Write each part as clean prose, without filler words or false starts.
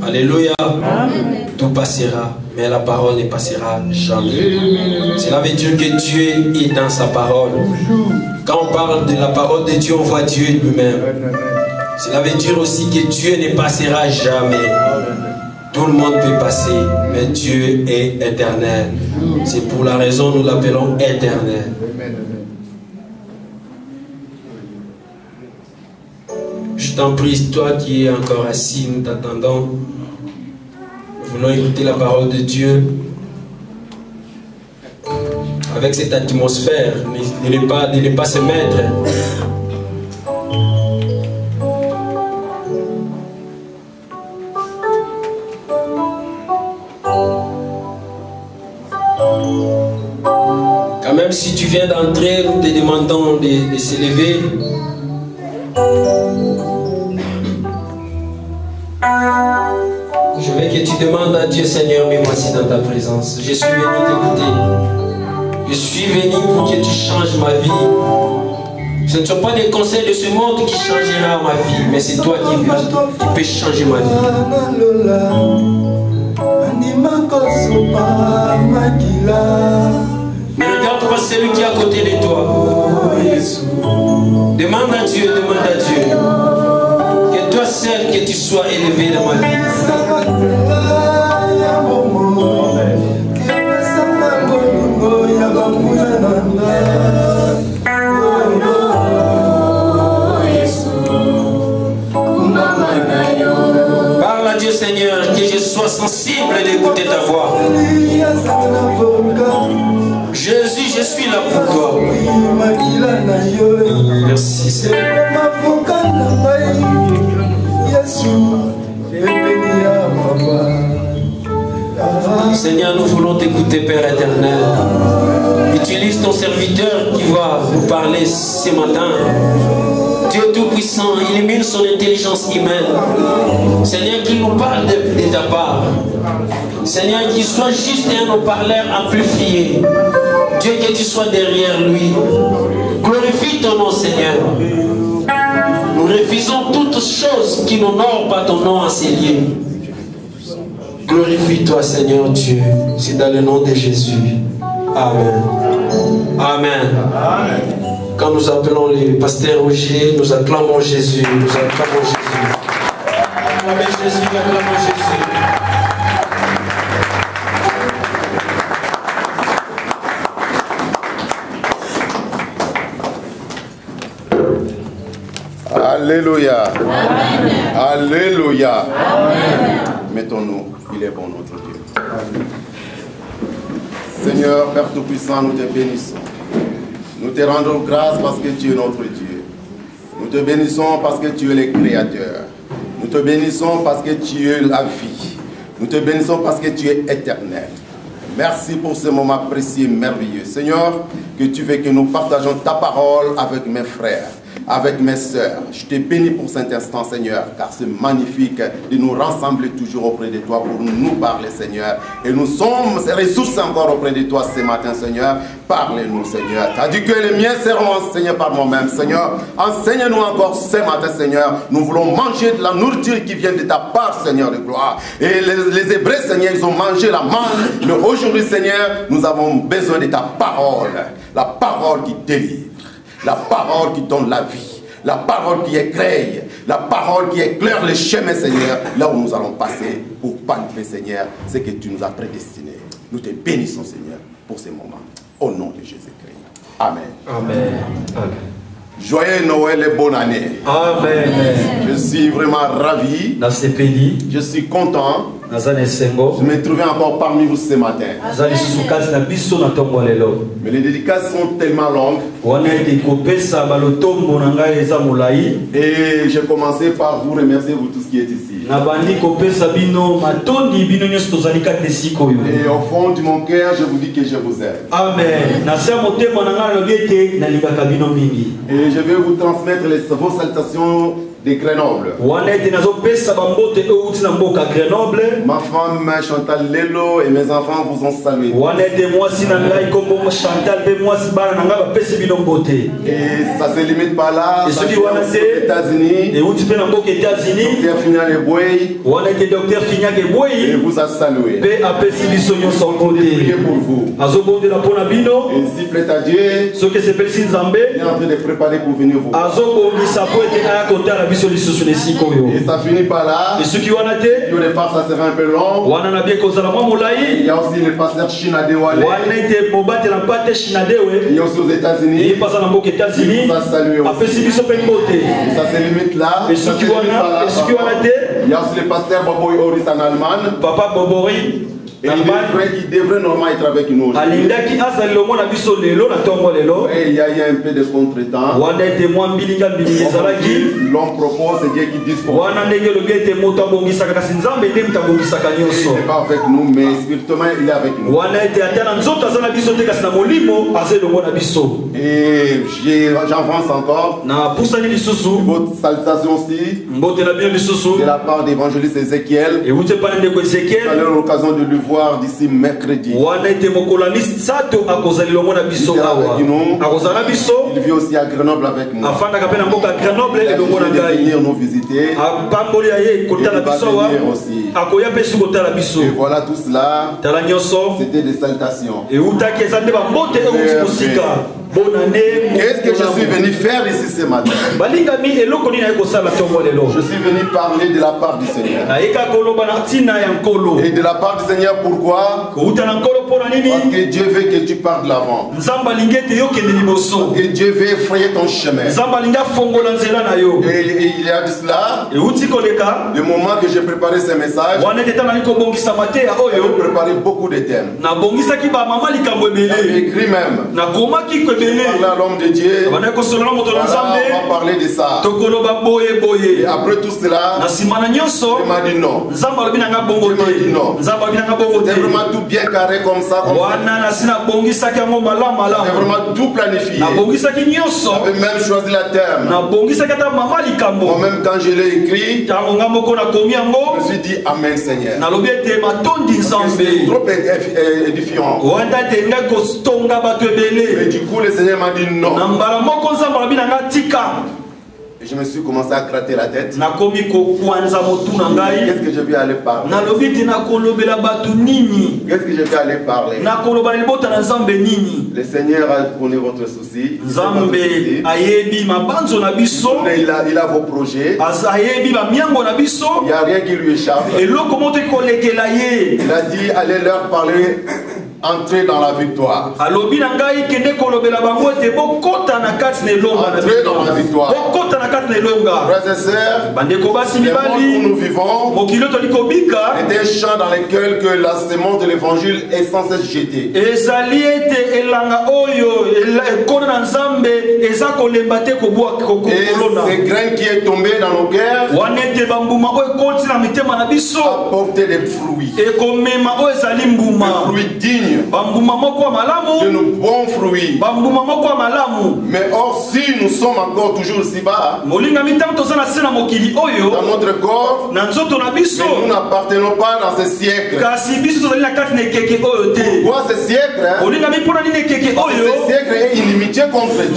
Alléluia. Amen. Tout passera, mais la parole ne passera jamais. Cela veut dire que Dieu est dans sa parole. Quand on parle de la parole de Dieu, on voit Dieu lui-même. Cela veut dire aussi que Dieu ne passera jamais. Tout le monde peut passer, mais Dieu est éternel. C'est pour la raison nous l'appelons éternel. Je t'en prie, toi qui es encore assis, nous t'attendons. Nous voulons écouter la parole de Dieu. Avec cette atmosphère, de ne pas se mettre. Quand même, si tu viens d'entrer, nous te demandons de se lever. Je veux que tu demandes à Dieu, Seigneur, me voici dans ta présence. Je suis venu t'écouter. Je suis venu pour que tu changes ma vie. Ce ne sont pas des conseils de ce monde qui changera ma vie, mais c'est toi qui peux changer ma vie. Ne regarde pas celui qui est à côté de toi. Demande à Dieu, que toi seul, que tu sois élevé dans ma vie. Parle à Dieu, Seigneur, que je sois sensible d'écouter ta voix. Jésus, je suis là pour toi. Merci, Seigneur. Seigneur, nous voulons t'écouter, Père éternel. Utilise ton serviteur qui va nous parler ce matin. Dieu Tout-Puissant, illumine son intelligence humaine. Seigneur, qu'il nous parle de ta part. Seigneur, qu'il soit juste un haut-parleur amplifié. Dieu, que tu sois derrière lui. Glorifie ton nom, Seigneur. Nous refusons toutes choses qui n'honorent pas ton nom en ces lieux. Glorifie-toi, Seigneur Dieu. C'est dans le nom de Jésus. Amen. Amen. Amen. Quand nous appelons les pasteurs Roger, nous acclamons Jésus. Nous acclamons Jésus. Acclamez Jésus, acclamons Jésus. Alléluia. Amen. Alléluia. Amen. Mettons-nous, il est bon notre Dieu. Amen. Seigneur, Père Tout-Puissant, nous te bénissons. Nous te rendons grâce parce que tu es notre Dieu. Nous te bénissons parce que tu es le Créateur. Nous te bénissons parce que tu es la vie. Nous te bénissons parce que tu es éternel. Merci pour ce moment précieux et merveilleux. Seigneur, que tu veux que nous partageons ta parole avec mes frères, avec mes sœurs. Je te bénis pour cet instant, Seigneur, car c'est magnifique de nous rassembler toujours auprès de toi pour nous parler, Seigneur. Et nous sommes ressources encore auprès de toi ce matin, Seigneur. Parlez-nous, Seigneur. Tu as dit que les miens seront enseignés par moi-même, Seigneur. Enseigne-nous encore ce matin, Seigneur. Nous voulons manger de la nourriture qui vient de ta part, Seigneur de gloire. Et les Hébreux, Seigneur, ils ont mangé la manne. Mais aujourd'hui, Seigneur, nous avons besoin de ta parole. La parole qui délivre. La parole qui donne la vie, la parole qui éclaire, la parole qui éclaire les chemins, Seigneur, là où nous allons passer pour palper, Seigneur, ce que tu nous as prédestiné. Nous te bénissons, Seigneur, pour ces moments. Au nom de Jésus-Christ. Amen. Amen. Amen. Joyeux Noël et bonne année. Amen. Je suis vraiment ravi. Je suis content. Je me trouvais encore parmi vous ce matin. Mais les dédicaces sont tellement longues. Et j'ai commencé par vous remercier vous tous qui êtes ici. Et au fond de mon cœur, je vous dis que je vous aime. Amen. Et je vais vous transmettre vos salutations de Grenoble. aussi dans Mboka Grenoble. Ma femme Chantal Lelo et mes enfants vous ont salué. Et ça se limite pas là. Ça vient aux États-Unis. Docteur Fignac et vous a salué. Priez pour vous. Et s'il plaît à Dieu, il est en train de préparer pour venir vous voir. Et ça finit par là. Au départ, ça sera un peu long. Il y a aussi le pasteur Shinadewale. Il y a aussi aux États-Unis. Il vous a salué aussi. Et ça se limite là. Il y a aussi le pasteur Boboy Oris en Allemagne. Papa Bobori. Et il devrait normalement être avec nous aujourd'hui. Et il y a eu un peu de contretemps. L'homme propose, c'est Dieu qui dispose. Il n'est pas avec nous, mais spirituellement il est avec nous. Et j'avance encore. Votre salutation aussi de la part d'évangéliste Ézéchiel. J'ai eu l'occasion de lui voir d'ici mercredi. Il vit aussi à Grenoble avec moi. Il va venir nous visiter. Il va venir aussi. Et voilà tout cela. C'était des salutations. Qu'est-ce que je suis venu faire ici ce matin? Je suis venu parler de la part du Seigneur. Et de la part du Seigneur, pourquoi? Parce que Dieu veut que tu partes de l'avant. Parce que Dieu veut effrayer ton chemin. Et il y a de cela, le moment que j'ai préparé ce message, j'ai préparé beaucoup de thèmes. J'ai écrit même. Parler à l'homme de Dieu, on va parler de ça. Et après tout cela, il m'a dit non. C'était vraiment tout bien carré comme ça. C'était vraiment tout planifié. J'avais même choisi la thème. Moi-même quand je l'ai écrit, je me suis dit Amen Seigneur. C'est trop édifiant. Mais du coup, le Seigneur m'a dit non. Et je me suis commencé à gratter la tête. Qu'est-ce que je vais aller parler? Qu'est-ce que je vais aller parler? Le Seigneur connaît votre souci. Il a vos projets. Il n'y a rien qui lui échappe. Il a dit allez leur parler. Entrer dans la victoire. Entrer dans la victoire. Frères et sœurs, le monde où nous vivons est un champ dans lequel que la sémence de l'évangile est sans cesse jetée. Et ces graines qui est tombé dans nos cœurs apportent des fruits. Des fruits dignes. De nos bons fruits. Mais or, si nous sommes encore toujours si bas dans notre corps, mais nous n'appartenons pas dans ce siècle. Pourquoi ce siècle? Ce siècle est inimitié contre Dieu.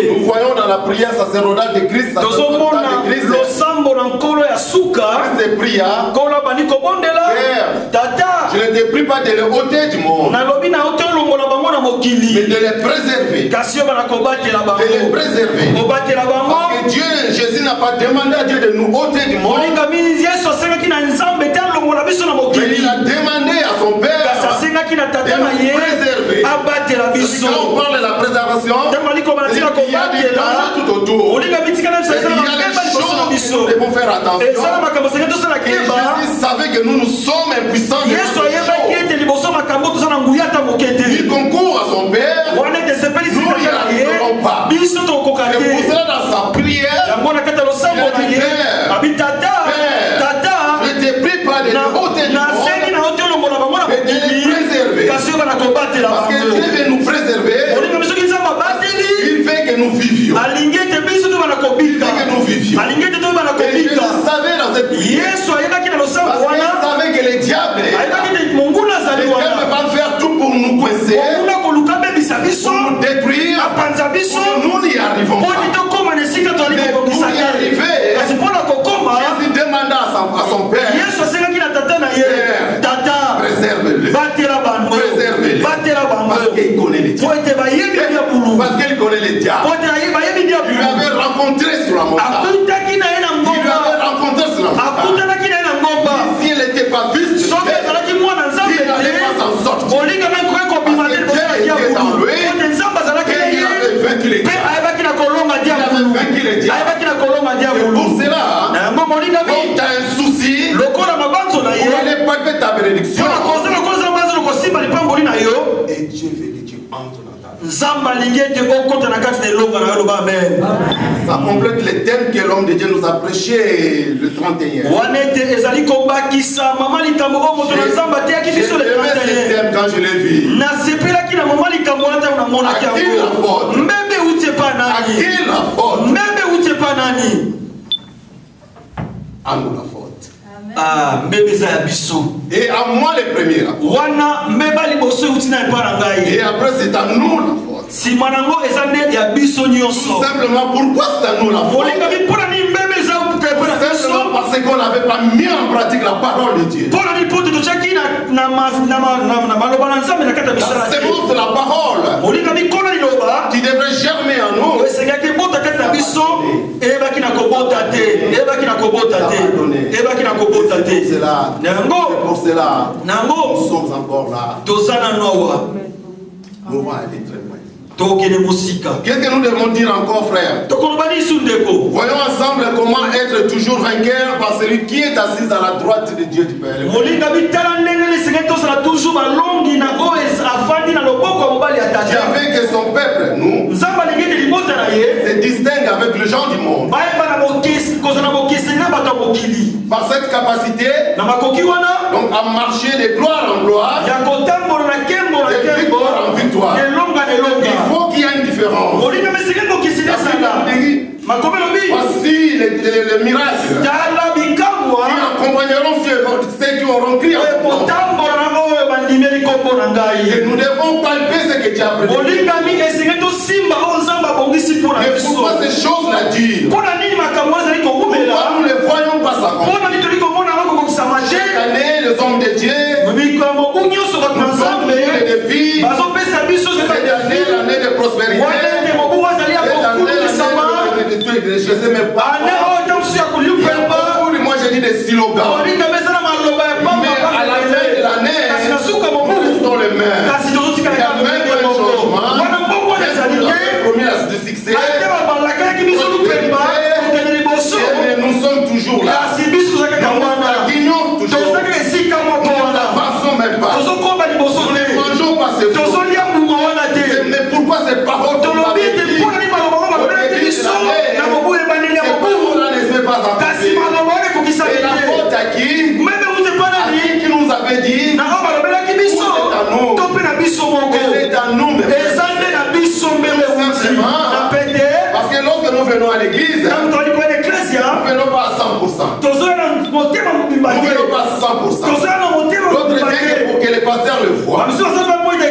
Nous voyons dans la prière sacerdotale de Christ, Christ pria, je ne te prie pas de les ôter du monde, mais de les préserver. De les préserver. Parce que Dieu, Jésus n'a pas demandé à Dieu de nous ôter du monde, mais il a demandé à son Père de nous préserver. Quand on parle de la préservation, il y a des dangers tout autour. Il y a des choses que nous devons faire attention. Et Jésus savait que nous sommes impuissants. Il concourt à son Père. Nous n'y arriverons pas. C'est pour cela dans sa prière, il a dit Père, je ne te prie pas de nous ôter du monde, mais de les préserver. Parce que Dieu veut nous préserver. Il veut que nous vivions. Il veut que nous vivions. Et cette prière. Parce qu'il savait que le diable est là. Le diable va faire tout pour nous coincer, pour nous détruire, pour nous n'y arrivons pas. Mais pour y arriver, Jésus demanda à son Père, préserve-le. Préserve-le. Parce qu'il connaît le diable. Parce qu'il connaît le diable. Il lui avait rencontré sur la montagne. Il lui avait rencontré sur la montagne. S'il n'était pas fils de Dieu, il n'allait pas s'en sortir. Parce que Dieu était dans lui. Et il avait vaincu le diable. Il avait vaincu le diable. Et pour cela, quand tu as un souci, pour aller palper ta bénédiction, et Dieu veut que tu entres dans ta vie. Ça complète les thèmes que l'homme de Dieu nous a prêché le 31. J'ai aimé ce thème quand je l'ai vu. À qui la faute? À qui la faute? À nous la faute. Et à moi le premier la faute. Et après c'est à nous la faute. Tout simplement pourquoi c'est à nous la faute? Simplement parce qu'on n'avait pas mis en pratique la parole de Dieu. La sémence de la parole qui devrait germer en nous. C'est pour cela nous sommes encore là. Nous allons aller très loin. Qu'est-ce que nous devons dire encore, frère? Voyons ensemble comment être toujours vainqueur par celui qui est assis à la droite de Dieu du Père. Dieu veut que son peuple, nous, se distingue avec les gens du monde. Par cette capacité, donc à marcher de gloire en gloire, de victoire en victoire. Il faut qu'il y ait une différence. Voici les miracles qui accompagneront ceux qui auront crié. Et nous devons palper ce que tu as prédit. Mais pourquoi ces choses-là durent? Pourquoi nous ne les voyons pas s'accomplir? Chaque année, les hommes de Dieu nous donnent des défis. Cette année, l'année de prospérité. Cette année, l'année de je ne sais même pas. Moi, j'ai dit des slogans. Mais à la fin de l'année, nous restons les mêmes. Il y a même un changement. Promis de succès. Et nous sommes toujours là. Nous guignons toujours. Nous n'avançons même pas. Nous ne mangeons pas ces fruits. Mais pourquoi ces paroles qu'on va dire? Et la faute à qui? À qui nous avait dit? C'est à nous. C'est à nous, mes frères. Simplement, parce que lorsque nous venons à l'église, nous ne venons pas à 100%. Nous ne venons pas à 100%. L'autre vient que pour que les pasteurs le voient. L'autre vient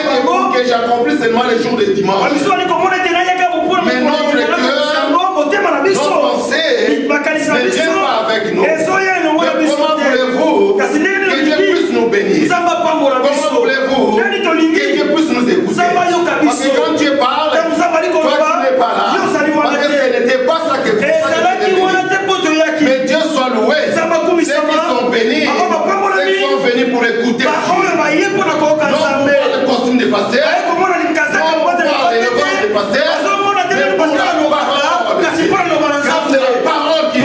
que pour que j'accomplisse seulement les jours de dimanche. Mais notre cœur, notre pensée ne vient pas avec nous. Mais comment voulez-vous que Dieu puisse nous bénir? Comment voulez-vous que Dieu puisse nous écouter? Parce que quand Dieu parle, toi tu n'es pas là. Parce que ce n'était pas ça que tu faisais. Mais Dieu soit loué. Ceux qui sont bénis, ceux qui sont venus pour écouter. Non pour le costume de pasteur, non pour l'élevage de pasteur, mais pour la parole. Car c'est la parole qui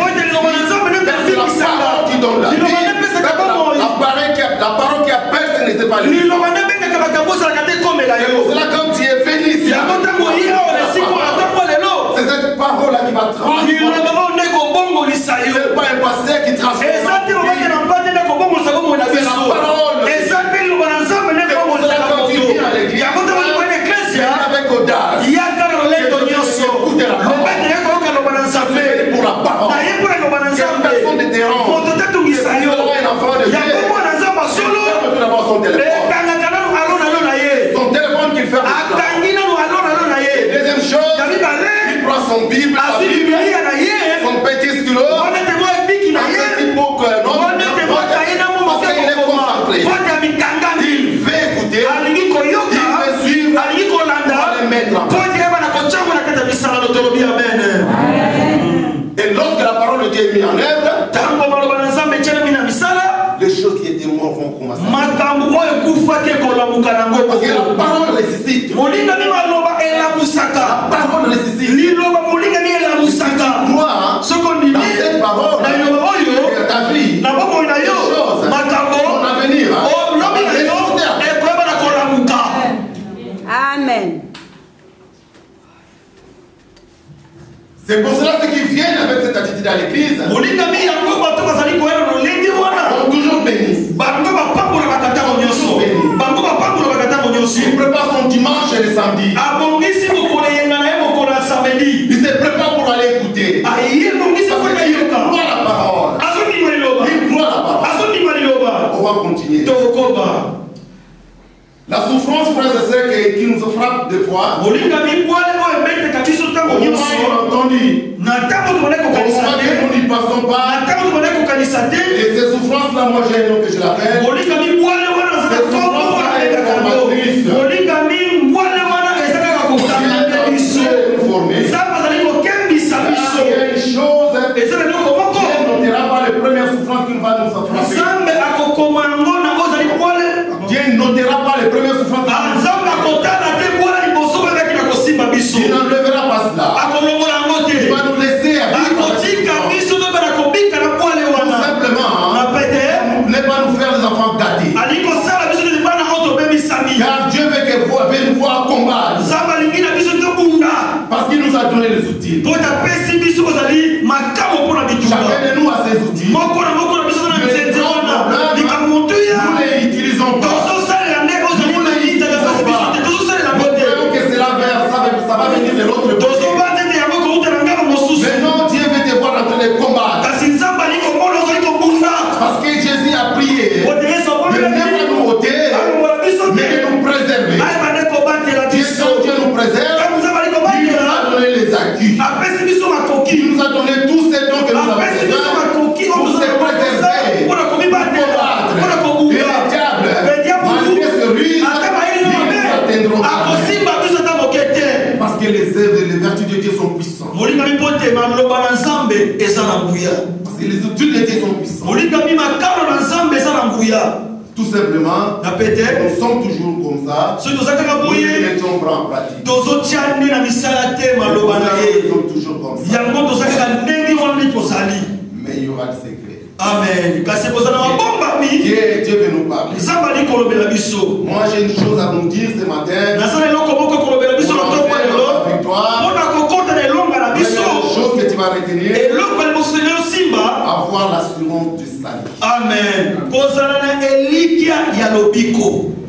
parole de Dieu est mise en œuvre, les choses qui étaient mortes vont commencer. Parce que la parole ressuscite. La parole ressuscite. Moi, dans cette parole, ta vie, les choses, ton avenir, Amen. c'est pour cela ceux qui viennent avec cette attitude à l'église sont toujours bénis. Il prépare son dimanche et le samedi. Il se prépare pour aller écouter. Parce qu'il croit la parole. Il croit la parole. On va continuer. La souffrance, frères et sœurs, qui nous frappe des fois, au moment où on a entendu, au moment que nous n'y passons pas, et ces souffrances-là, moi j'ai un nom que je l'appelle, ces souffrances-là, elles sont formatrices. Si elles nous forment, il y a une chose, Dieu n'ôtera pas les premières souffrances qu'il va nous frapper. Dieu n'ôtera pas les premières souffrances. Il n'enlèvera pas cela. Il va nous laisser vivre. Simplement, ne pas nous faire des enfants gâtés. Car Dieu veut nous voir combattre. Parce qu'il nous a donné les outils. Chacun de nous a ses outils. Nous les utilisons pas. Ça va venir de l'autre côté. Maintenant, Dieu veut te voir en train de combattre. Parce que Jésus a prié. Ne pas nous ôter, mais de nous préserver. Dieu nous préserve. Il nous a donné les acquis. Il nous a donné tous ces dons que nous avons besoin pour se préserver, pour combattre. Et le diable, malgré ce ruse, ils nous atteindront. Parce que les œuvres et les vertus de Dieu sont puissantes. Parce que les études de Dieu sont puissantes. Tout simplement, nous sommes toujours comme ça. Nous les mettons en pratique. Nous sommes toujours comme ça. Mais il y aura des secrets. Amen. Dieu veut nous parler. Moi j'ai une chose à vous dire ce matin. Une chose que tu vas retenir. Avoir l'assurance du salut. Amen.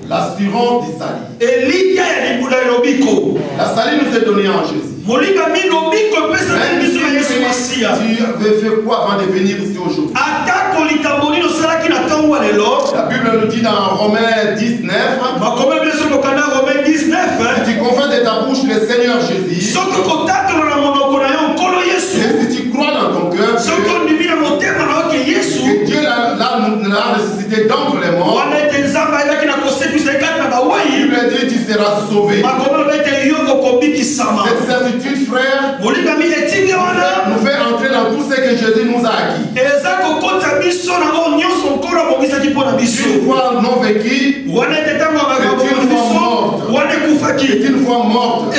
L'assurance du salut. La salut nous est donnée en Jésus. Tu veux faire quoi avant de venir ici aujourd'hui? La Bible nous dit dans Romains 19, si tu confesses de ta bouche le Seigneur Jésus, et si tu crois dans ton cœur que Dieu l'a ressuscité d'entre les morts, il lui a dit tu seras sauvé. Cette certitude, frère, nous fait entrer dans tout ce que Jésus nous a acquis. Une fois non vécu, est une fois morte.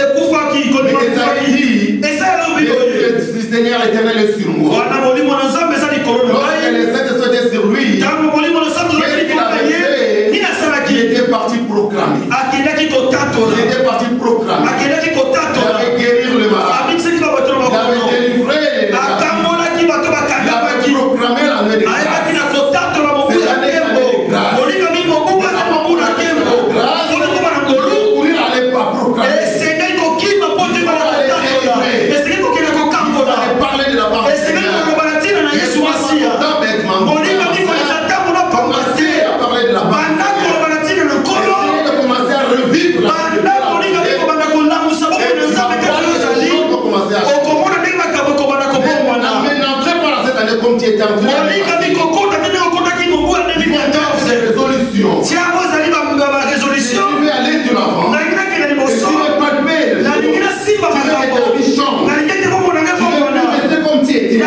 Mais le Seigneur éternel est sur moi. Lorsque les saints étaient sur lui, il était parti proclamer. Il était parti proclamer. Il avait guéri le malade. Il avait délivré les malades. Il avait proclamé l'année de grâce. C'est l'année de grâce. Courir aller pas proclamer. Parler de la parole. Commencer à parler de la parole. Commencer à revivre la n'entrez pas dans cette année comme tu étais en train de résolution. Si tu veux aller de l'avant, et si tu veux palper, tu veux être riche, tu veux rester comme tu étais.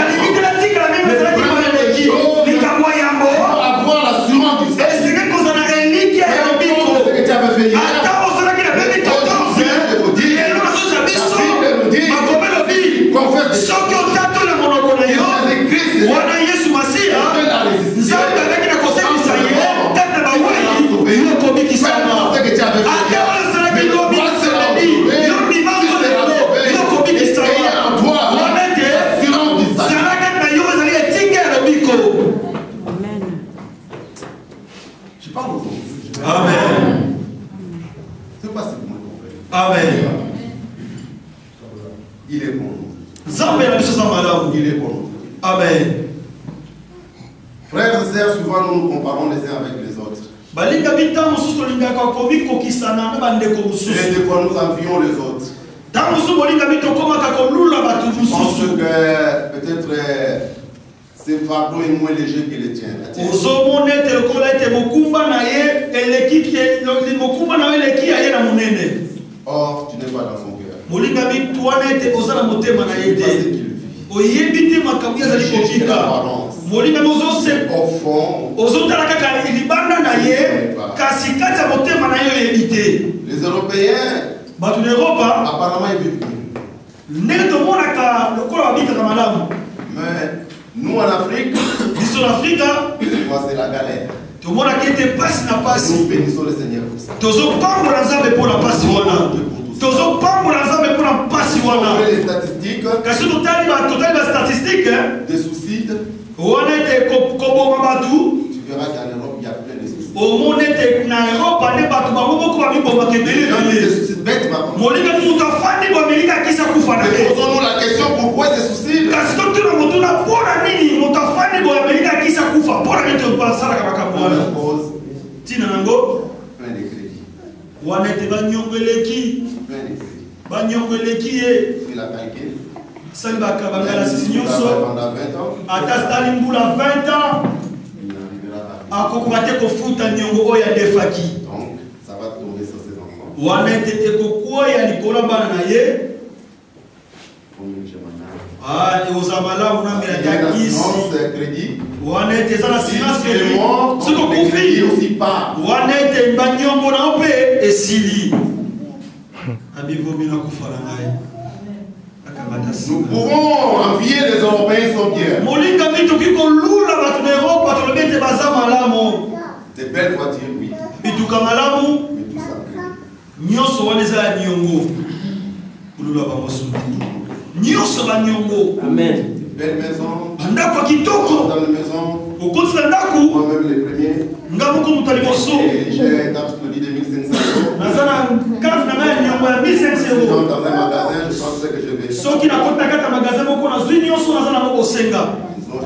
sœurs, souvent nous nous comparons les uns avec les autres. Et des fois nous envions les autres. Je pense que peut-être ces fardeaux est moins léger que les tiens. Or, tu n'es pas dans son cœur. Tu sais pas ce qu'il vit. L'apparence. Au fond, les Européens, apparemment, ils vivent mieux. Mais nous en Afrique, c'est la galère. Nous bénissons le Seigneur pour ça. Les statistiques des suicides, tu verras qu'en Europe, il y a plein de suicides. Les gens se suicident bêtement. Posons-nous la question, pourquoi ils se suicident? Plein de crédits. Il a calqué. Pendant 20 ans. Donc, ça va tomber sur ses enfants. Crédit. Aussi pas. Nous pouvons envier les Européens sont bien. Des belles voitures, oui. Mais tout ça Amen. Belle maison. Dans la maison. Moi-même les premiers. J'ai un carte de 2500 €. Dans un magasin, je pense que je vais. Sinon,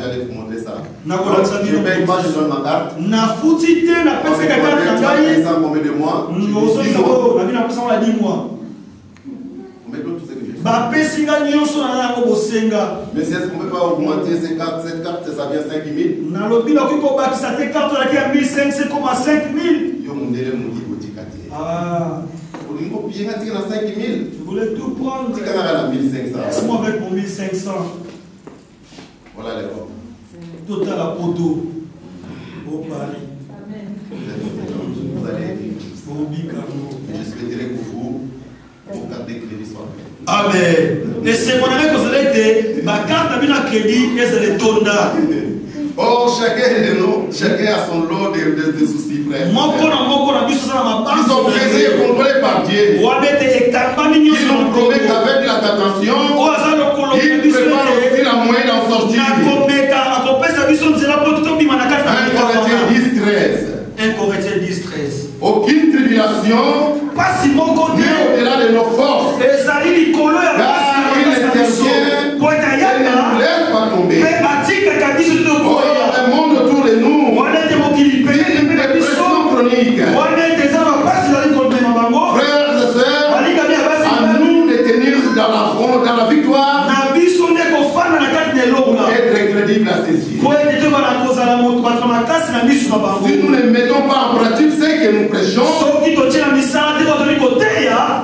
j'allais vous montrer ça. Je ne paye pas, je donne ma carte. On combien de mois? 10 mois. On met tout ce que j'ai fait. Mais est-ce qu'on ne peut pas augmenter cette carte, ça vient 5 000. Je voulais tout prendre. Laisse-moi avec mon 1500. Voilà les robes. Total à Poto. Au Paris. Vous allez vivre. Je souhaiterais pour vous, pour garder que les soient. Amen. Et c'est mon ami que vous allez dire, ma carte a mis un crédit et c'est le tonda. Oh, chacun de nous, chacun a son lot de soucis, frère. Ils sont présents et contrôlés par Dieu. Ils ont promis qu'avec la tentation, ils préparent aussi la moyen d'en sortir. 1 Corinthiens 10, 13. Aucune tribulation n'est au-delà de nos forces. Car il ne nous laisse pas tomber. Oh, le monde autour de nous vit une dépression chronique. Frères et sœurs, à nous de tenir dans la victoire pour être crédibles à ses yeux. Si nous ne mettons pas en pratique ce que nous prêchons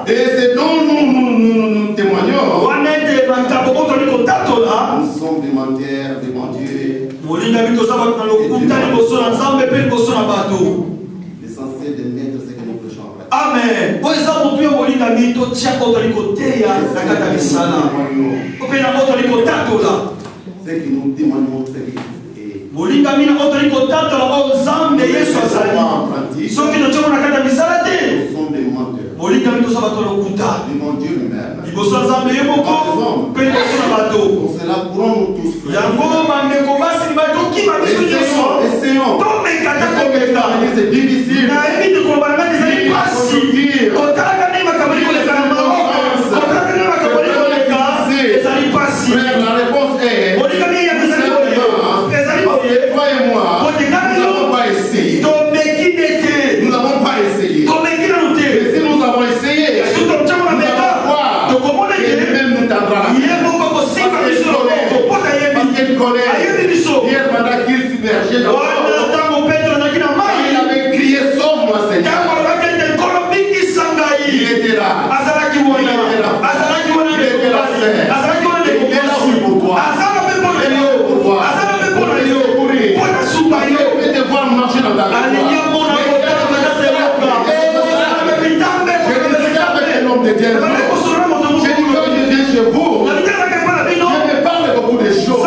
et ce dont nous témoignons, nous sommes des menteurs devant Dieu. L'essentiel de mettre ce que nous prêchons en pratique. Amen. Ce que nous témoignons, c'est que Molingamina otoriko tata la ozambe Yesu azali. Soki no choma nakata misala te. Molingamina to sabato lokuta. Devant Dieu lui-même. Iboso azambe yeboko pe na bato. C'est là pour nous tous. Yango bande ko basi bato ki ba biso nyoso. Essayons. Tombe kata kometa. C'est difficile. Na ebite ko bana ezali pasi. Otaka ne makabali ko le kana. Otaka ne makabali ko le kana. Ezali pasi. La réponse est Molingamina ezali ezali toi et moi, nous n'avons pas essayé. Nous n'avons pas essayé. Mais si nous avons essayé, nous allons voir. Et lui-même nous tendra la main. Parce qu'il connaît. Hier, pendant qu'il submergeait dans il avait crié, sauve-moi Seigneur. Il était là. Il était là, Seigneur. Il est là pour toi. Il est là pour toi. Il est pour lui. Il peut te voir marcher dans ta vie. Je dis avec un homme de Dieu. Je dis quand je viens chez vous, je me parle beaucoup de choses.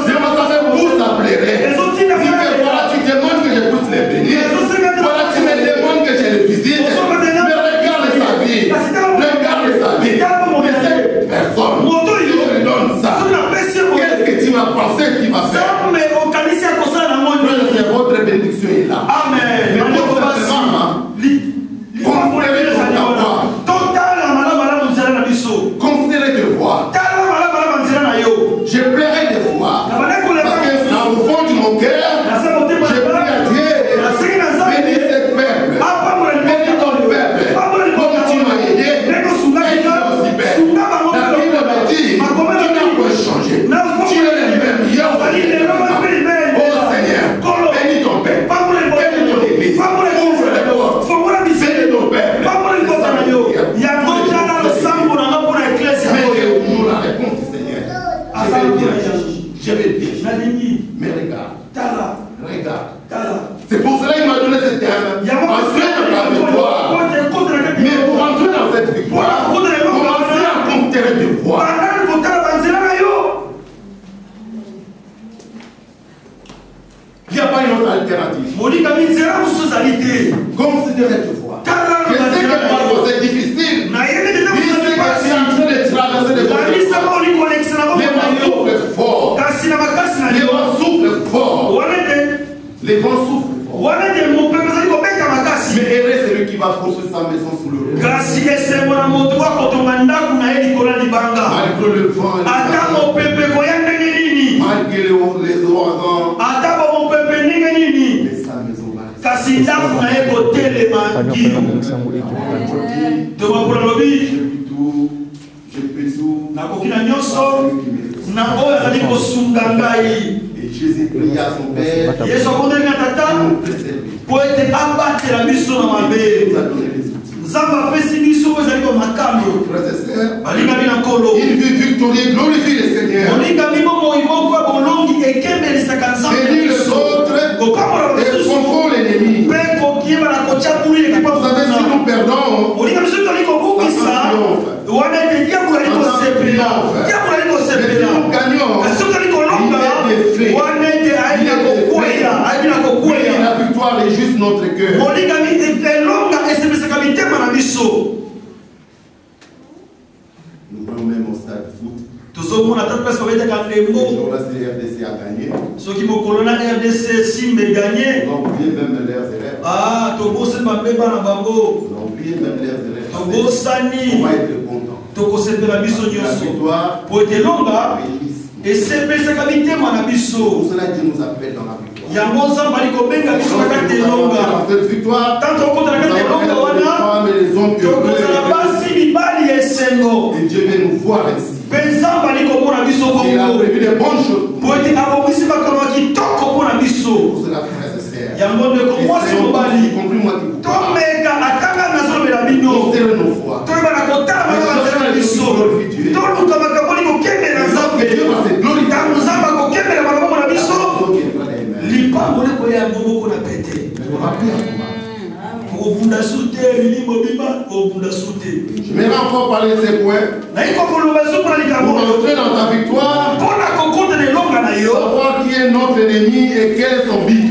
Je me savais où ça plairait. Voilà, tu demandes que je puisse les bénir. Voilà, tu me demandes que je les visite. Mais regarde sa vie. Regarde sa vie. Mais cette personne, si je lui donne ça, qu'est-ce que tu vas penser qu'il va faire? C'est votre bénédiction est là. Amen. Mais pour simplement, considérez ton devoir. Considérez tes voix. Je plairai des fois. Parce que dans le fond de mon cœur, je prie à Dieu. Bénis ce peuple. Bénis ton peuple. Comme tu m'as aidé, aide-moi aussi, Père. La Bible me dit, tu n'as pas changé. Tu es le même hier. Oh Seigneur, bénis ton peuple. Bénis ton église. Ouvre les portes. Bénis ton peuple. Mais la réponse du Seigneur. Je vais bien. Mais regarde. C'est pour cela qu'il m'a donné ce terme. Entrer dans la victoire. Mais pour entrer dans cette victoire, commencez à considérer tes voix. Il n'y a pas une autre alternative. Considérez tes voix. Je sais que parfois c'est difficile. Je sais que tu es en train de traverser des moments. Les vents soufflent fort. Les vents soufflent fort. Les vents soufflent fort. Mais heureux celui qui va construire sa maison sous le roc. Malgré le vent, malgré les ouragans, mais sa maison va rester. Je peux tout. Et Jésus pria à son Père pour nous préserver. Il nous a donné les outils. Frères et sœurs, une vie victorieuse glorifie le Seigneur. Bénis les autres et confond l'ennemi. Vous savez, si nous perdons, la victoire est juste notre cœur. Nous voyons même au stade de foot. Le jour-là, c'est RDC a gagné. On a oublié même leurs erreurs. On a oublié même leurs erreurs. On va être content. La victoire est et c'est pour cela Dieu nous appelle dans la victoire. Cette victoire, les hommes et Dieu veut nous voir ainsi. Il a prévu des bonnes choses. Pour cela, frères et sœurs, y compris moi qui vous parle, considérez nos foi. Dieu va se glorifier. Je vais encore parler de ces points. Pour entrer dans ta victoire, savoir qui est notre ennemi et quel est son but.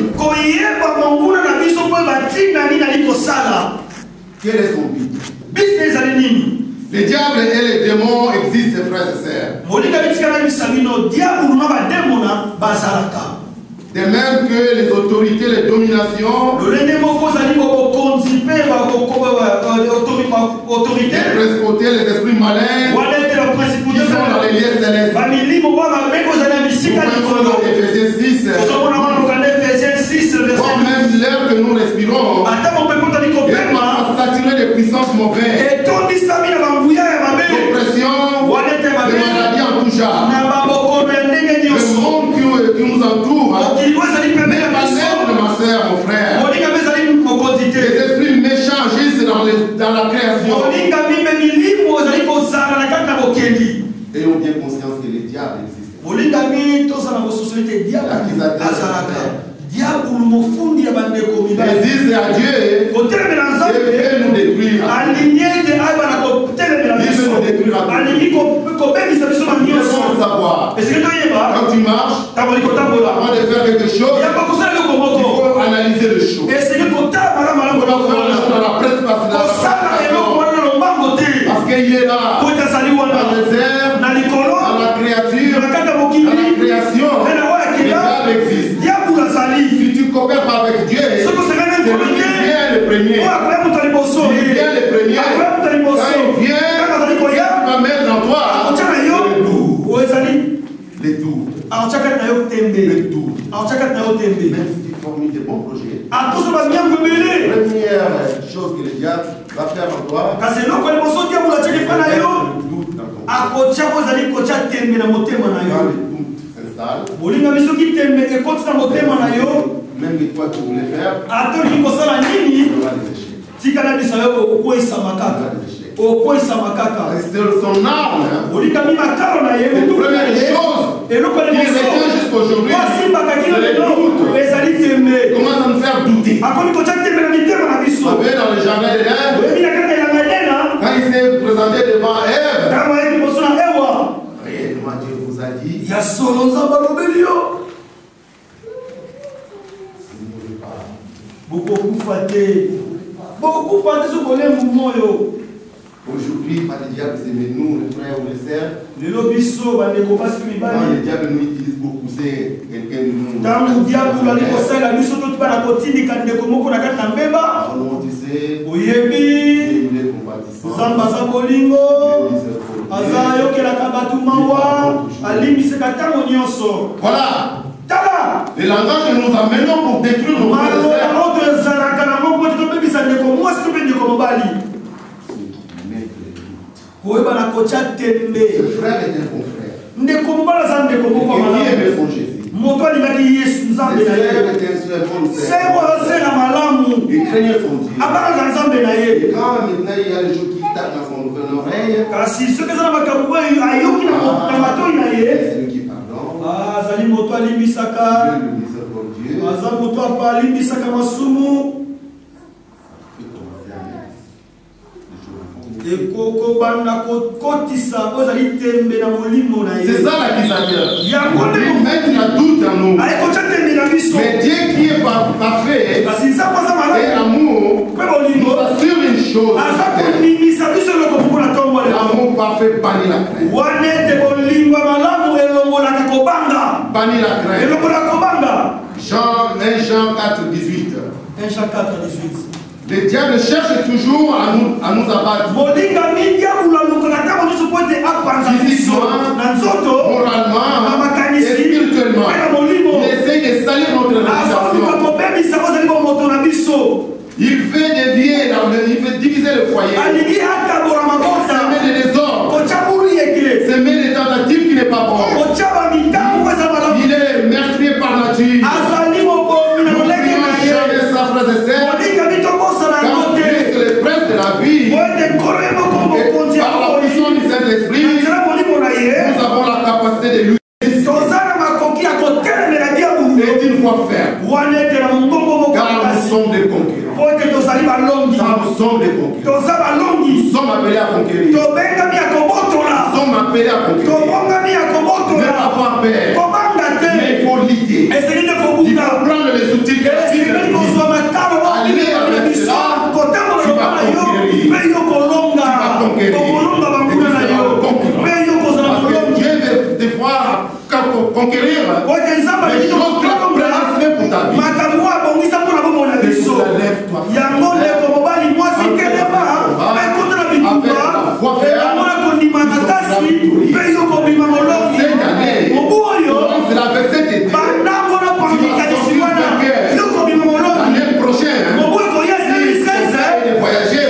Quel est son but? Les diables et les démons existent, frères et sœurs. De même que les autorités, les dominations, les principautés, les esprits malins, qui sont dans les lieux célestes. Nous voyons dans Éphésiens mauvais, d'oppression, de maladies en tout genre. Le monde qui nous entoure, les malheurs de ma soeur, mon frère, les esprits méchants agissent dans la création. Ayons bien conscience que le diable existe. Résiste à Dieu, il veut nous détruire. Il faut savoir. Quand tu marches, avant de faire quelque chose, il faut analyser les choses. Il faut faire dans la presse parce qu'il est là, dans les airs, dans la créature, dans la création. Le diable existe. Si tu coopères pas avec Dieu, c'est lui qui vient le premier. Il vient le premier. Quand il vient, il va mettre en toi les doutes. Même si tu formules de bons projets, première chose que le diable va faire en toi, c'est le doute dans ton cœur. Quand le doute s'installe, même que toi tu voulais faire, tu auras des échecs. C'est son arme. C'est la première chose qui retient jusqu'aujourd'hui. Comment ça nous faire douter? Vous savez, dans le jardin d'Èden, quand il s'est présenté devant Ève, réellement Dieu vous a dit, aujourd'hui, pas le diable, c'est nous, les frères ou les sœurs. Quand le diable nous utilise beaucoup, c'est quelqu'un de nous. Alors, tu sais, il est compatissant. Voilà. Le langage que nous amenons pour détruire nos frères et sœurs. Le frère est un bon frère. Et qui aimait son Jésus. Le frère était un seul bon frère. Il craignait son Dieu. Et quand maintenant il y a les gens qui tapent dans son oreille, c'est lui qui pardonne. Dieu le miséricordieux. C'est ça l'accusateur. Il met la doute en nous. Mais Dieu qui est parfait et amour nous assure une chose. L'amour parfait bannit la crainte. Bannit la crainte. Jean 4, 18. Le diable cherche toujours à nous abattre. Physiquement, moralement, et spirituellement. Il essaie de salir notre réputation. Il fait dévier, il fait diviser le foyer. Semer des désordres. Semer des tentatives qui n'est pas bon. Il est meurtrier par nature. Par la puissance du Saint-Esprit, nous avons la capacité de lui. Et d'une fois ferme. Car nous sommes des conquérants. Car nous sommes des conquérants. Nous sommes appelés à conquérir. Nous sommes appelés à conquérir. Ne pas avoir peur. Mais il faut lutter. Il faut prendre les outils que la Bible dit. Aller avec cela, tu vas conquérir. Parce que Dieu veut des fois conquérir les choses que prédestinées pour ta vie. Cette année, c'est la verset été. L'année prochaine, voyager,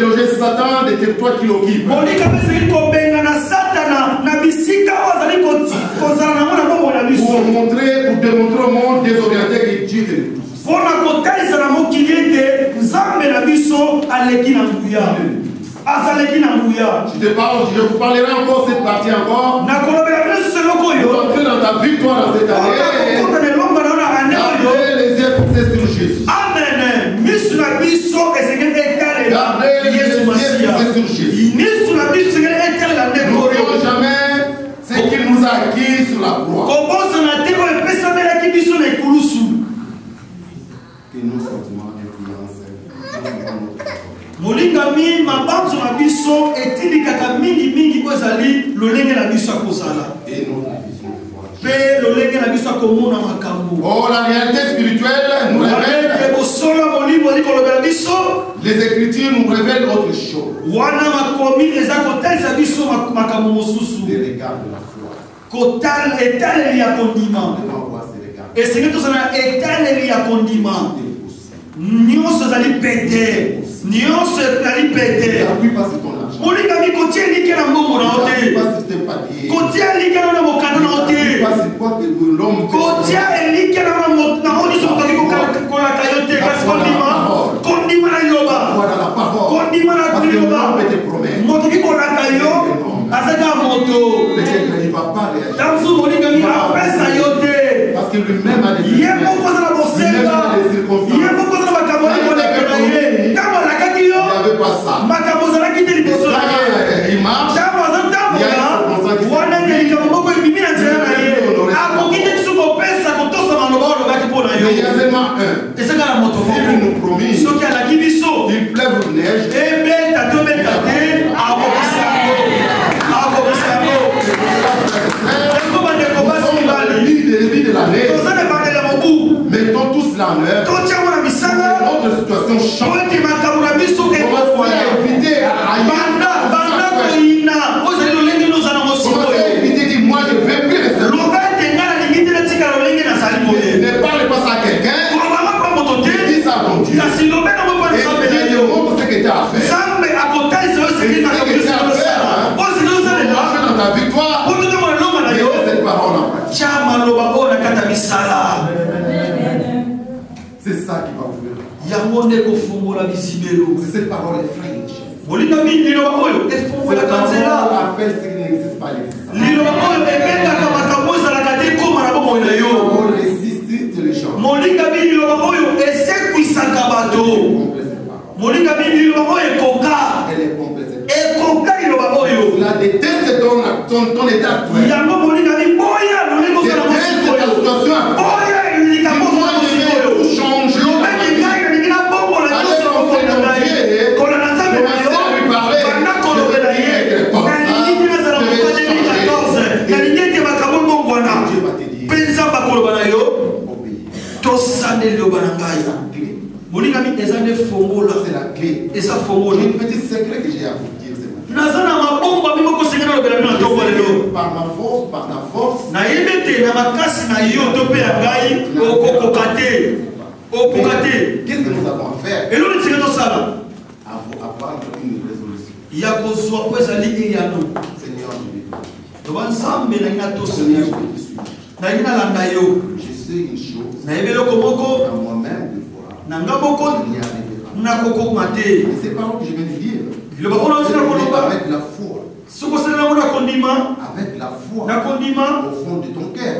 déloger Satan des territoires qu'il occupe. Pour démontrer au monde désorienté que Dieu est le tout. Je te parle, je vous parlerai encore cette partie encore. Pour entrer dans ta victoire dans cette année. Gardez les yeux fixés sur Jésus. Amen. Gardez les yeux fixés sur Jésus. N'oublions jamais ce qu'il nous a acquis sur la croix. Que nos sentiments influencent. Molingami mabanzo na biso etindikaka mingi kozali lolenge na biso akozala. Et notre vision de foi. Pe lolenge na biso akomona makambo. Oh, la réalité spirituelle nous révèle. Les Écritures nous révèlent autre chose. Wana makomi ezakotelisa biso makambo mosusu. Les regards de la foi. Kotal etaleli ya kondima. Esenge tozala etaleli ya kondima. Nyonso zali pete. Nyonso zali pete. Molingami kotia like na mbongo na ote. Kotia like na mokano na ote. Kotia elike na oni sokaki kolaka yote kasi kondima na yoba. Kondima na yoba. Motoki kolaka yo azaka moto. Tamsu molingami apesa yote. Parce que lui-même a des circonstances. Il marche. Il y a seulement un. Il nous promet. Il pleuve de neige. De l'année. Mettons tout cela en œuvre. Notre situation change. Commencez à éviter à éviter, dis moi je ne vais plus rester. Ne parle pas ça à quelqu'un. Dis ça à ton Dieu. Et il montre ce que tu as à faire. Marche dans ta victoire. Et cette parole en pratique. C'est ça qui va ouvrir. C'est cette parole est fraîche. Cette parole appelle ce qui n'existe pas l'existence. On résiste les gens. Elle est complète. La déteste ton état actuel. Déteste ta situation actuelle. Dis-moi, je vais tout changer. C'est la clé. J'ai une petite secret que j'ai à vous dire. Par ma force, par ta force, qu'est-ce que nous avons à faire? Avoir une résolution. Seigneur, je sais une chose. À moi-même de voir. Il y a et ces paroles que je viens de dire, avec la foi. Avec la foi au fond de ton cœur.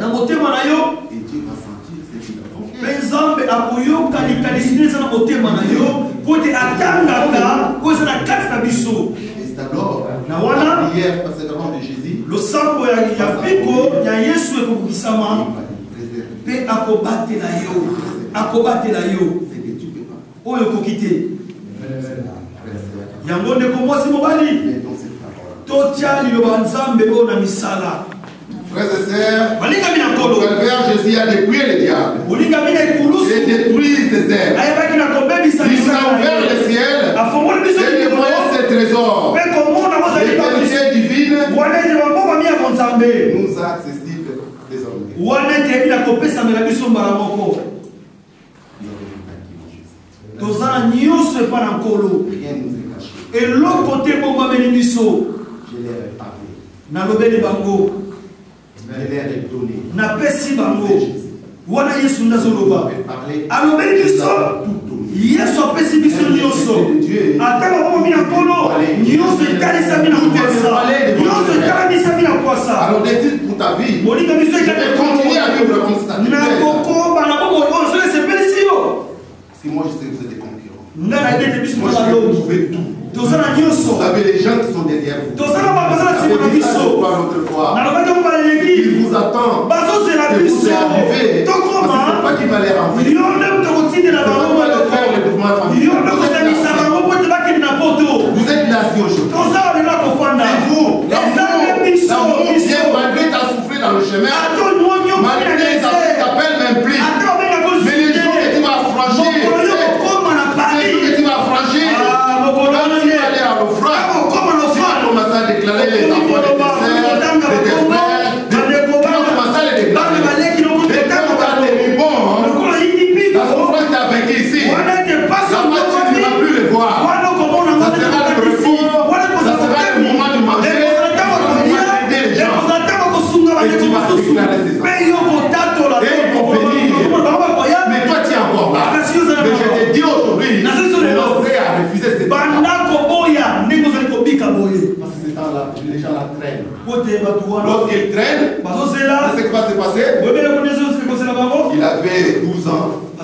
Et Dieu va sentir ce qu'il a dans ton cœur. Et c'est alors la prière par cette parole de Jésus. yango ndeko mwasi mobali totia liloba nzambe oyo na misala. Frères et sœurs, le Père Jésus a dépouillé le diable. Il détruit ses œuvres. Il a ouvert le ciel. Il déploie ses trésors. Les qualités divines nous a accessibles désormais. Rien nous est caché. Et l'autre côté, bon, ma bénédiction. Je leur ai parlé. Na lobeli bango. Je leur ai donné. Na pesi bango. Wana Yesu ndazoloba. Parler. Alobeli biso. Yesu apesi biso nyonso. Ata babo mina kono. Nyonso etalisa mina kwasa. Nyonso etalisa mina kwasa. Alors décide pour ta vie. Molinga biso ekende continuer à vivre comme ça. Na koko bana babo on se sepelisi yo. Parce que moi je sais que vous êtes des concurrents. Ngana idete biso Moi la je lobi. vous fais tout. Tozana nyonso. Vous avez les gens qui sont derrière vous. Tozana babazana sima na biso. L'autre fois. Na lobaki mo baleki. Il vous attend. Bazo c'est la Et vous biso. êtes arrivé. Parce que c'est pas qui va les renvoyer. Yo ndem tokotinde na bango va le faire le mouvement familial. Yo ndem kosanisa bango po tebaki na poto. Vous êtes là si aujourd'hui. Tozala na kofanda. C'est vous. Ezala biso. L'amour vient malgré ta souffrance dans le chemin. Ato nyonyo Malgré ta t'appelle même plus. Ato benga ko Mais les jours que tu vas franchir. Les jours que tu vas franchir. Quand tu vas aller à l'offrande. Tu vas commencer à déclarer les enfants de tes sœurs, de tes frères. Tu vas commencer à les déclarer. Et quand tu as tenu bon, la souffrance t'a vaincu ici. Là-bas, tu ne vas plus les voir. Ça sera le repos. Ça sera le moment de manger. Ça sera le moment d'aider les gens. Et tu vas déclarer ces enfants. Et ils vont venir. Mais toi, tu es encore là. Mais je te dis aujourd'hui, renoncer à refuser cette offrande. Parce que ces temps-là, les gens la traînent. Lorsqu'ils traînent, c'est ce qui va se passer. Il avait 12 ans. Et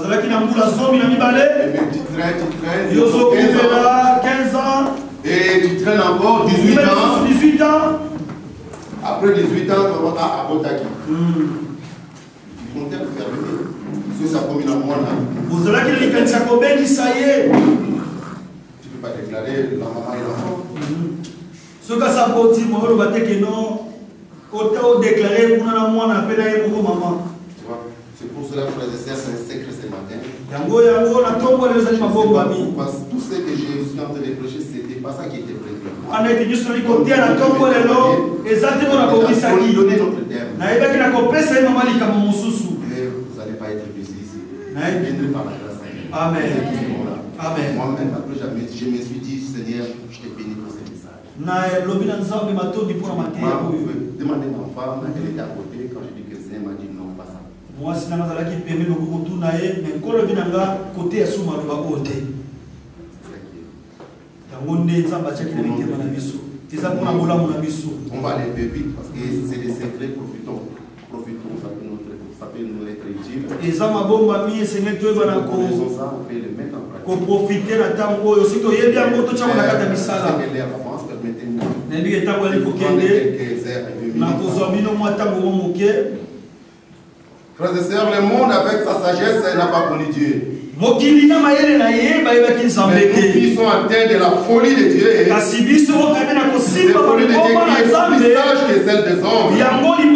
tu traînes, Yo 15 ans. Et tu traînes encore 18 ans. Après 18 ans, tu vas à Botaki. Tu comptais pour faire venir. Sur sa commune à moi là. Tu ne peux pas déclarer la maman et l'enfant. Ce que ça peut dire, moi, je non, autant déclarer pour la moi, on appelle pour maman. C'est pour cela que frères et sœurs, c'est un secret ce matin. Tout ce que je suis en train de prêcher, ce n'était pas ça qui était prévu. On a été juste sur le côté à la tombe, exactement la police à qui. Donner notre terme. Vous n'allez pas être busy ici. Viendrez par la grâce. Amen. Amen. Moi-même, après, je me suis dit, Seigneur, je te bénis pour ce message. Moi, demander ma femme, elle était à côté. Quand je dis que le Seigneur m'a dit non, pas ça. Moi, si je suis permis de vous tourner, mais quand je suis côté à Souma, je vais côté. On va aller plus vite parce que c'est des secrets, profitons, ça peut nous être utile. Et ça m'a bon mamie, c'est net de ça, on peut le mettre en pratique. Pour profiter de temps où aussi tu es bien moto tu as la carte misala. Les avances permettez-nous. Nebi est à aller pour quelques heures et demie. Na kozombi no mwata ngo moke. Frères et sœurs, le monde avec sa sagesse n'a pas connu Dieu. Mais nous qui sommes atteints de la folie de Dieu. Cette folie de Dieu qui est plus sage que celle des hommes. Nous le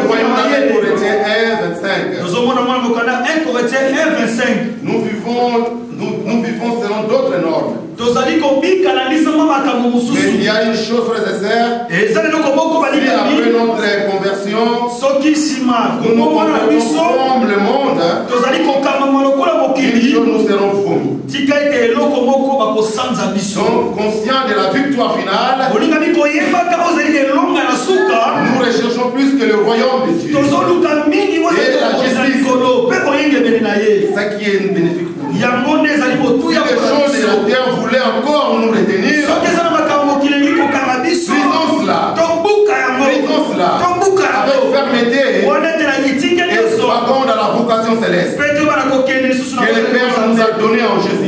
voyons dans 1 Corinthiens 1:25. Nous vivons selon d'autres normes. Mais il y a une chose, frères et sœurs, si après notre conversion, nous nous comportons comme le monde, une chose, nous serons vomis. Donc, conscients de la victoire finale, nous recherchons plus que le royaume de Dieu et la justice, ce qui est bénéfique pour nous. Si les choses de la terre voulaient encore nous retenir, faisons cela avec fermeté et soyons dans la vocation céleste que le Père nous a donné en Jésus.